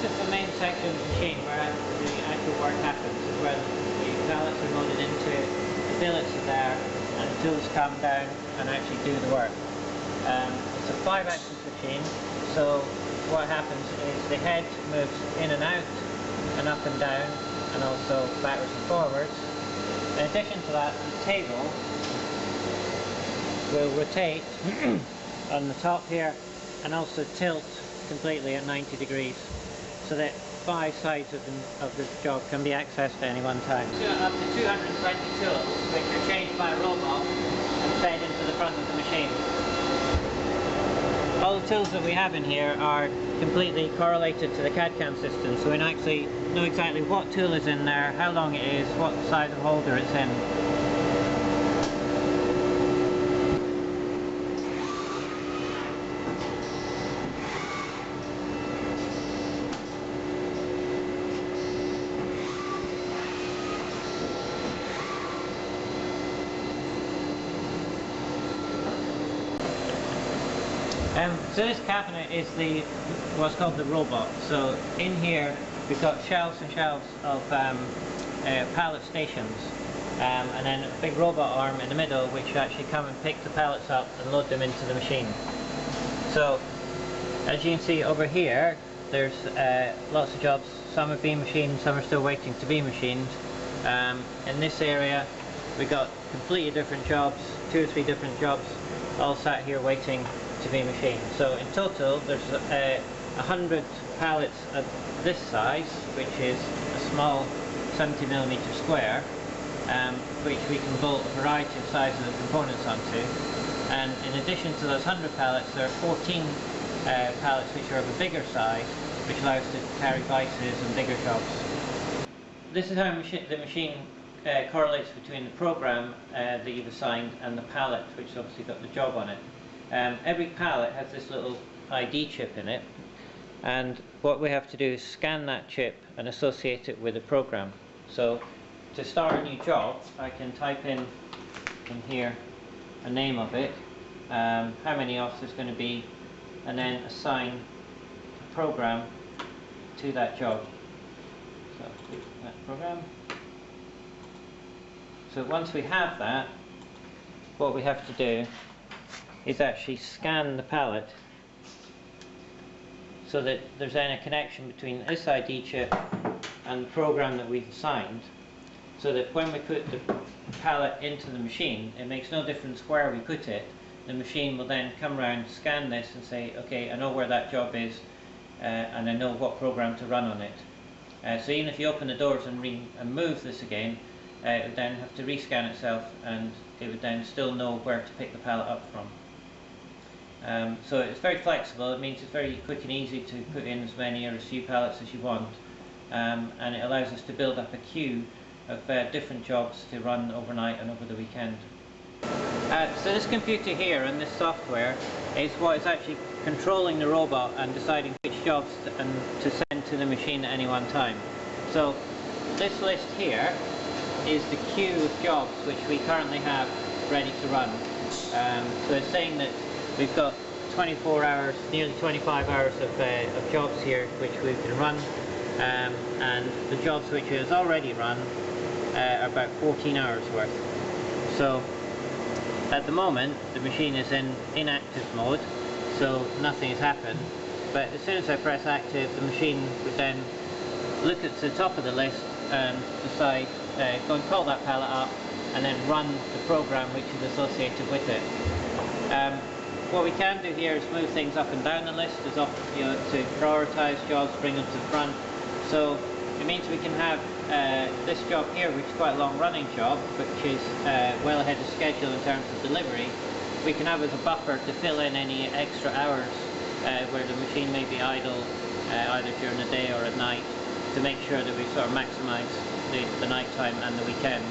this is the main section of the machine where the actual work happens. This is where the pallets are loaded into it, the billets are there, and the tools come down and actually do the work. It's a 5-axis machine, so what happens is the head moves in and out, and up and down, and also backwards and forwards. In addition to that, the table will rotate on the top here and also tilt completely at 90 degrees, so that 5 sides of the job can be accessed at any one time. Up to 220 tools, which are changed by a robot and fed into the front of the machine. All the tools that we have in here are completely correlated to the CAD/CAM system, so we actually know exactly what tool is in there, how long it is, what size of holder it's in. So this cabinet is what's called the robot. So in here we've got shelves and shelves of pallet stations, and then a big robot arm in the middle which actually come and pick the pallets up and load them into the machine. So as you can see over here, there's lots of jobs. Some have been machined, some are still waiting to be machined. In this area we've got completely different jobs, 2 or 3 different jobs all sat here waiting to be machined. So in total there's 100 pallets of this size, which is a small 70mm square, which we can bolt a variety of sizes of components onto. And in addition to those 100 pallets, there are 14 pallets which are of a bigger size, which allows us to carry vices and bigger jobs. This is how the machine correlates between the program that you've assigned and the pallet, which has obviously got the job on it. Every pallet has this little ID chip in it, and what we have to do is scan that chip and associate it with a program. So to start a new job, I can type in here a name of it, how many offs there's going to be, and then assign a program to that job. So click that program. So once we have that, what we have to do is actually scan the pallet so that there's then a connection between this ID chip and the program that we've assigned, so that when we put the pallet into the machine, it makes no difference where we put it. The machine will then come around, scan this and say, okay, I know where that job is, and I know what program to run on it. So even if you open the doors and move this again, it would then have to rescan itself, and it would then still know where to pick the pallet up from. So it's very flexible. It means it's very quick and easy to put in as many or as few pallets as you want, and it allows us to build up a queue of different jobs to run overnight and over the weekend. So this computer here and this software is what is actually controlling the robot and deciding which jobs to send to the machine at any one time. So this list here is the queue of jobs which we currently have ready to run. So it's saying that we've got 24 hours, nearly 25 hours of jobs here which we can run, and the jobs which it has already run are about 14 hours worth. So at the moment the machine is in inactive mode, so nothing has happened, but as soon as I press active, the machine would then look at the top of the list and decide, go and call that pallet up and then run the program which is associated with it. What we can do here is move things up and down the list, as often, to prioritise jobs, bring them to the front. So it means we can have this job here, which is quite a long running job, which is well ahead of schedule in terms of delivery. We can have as a buffer to fill in any extra hours where the machine may be idle, either during the day or at night, to make sure that we sort of maximise the night time and the weekend.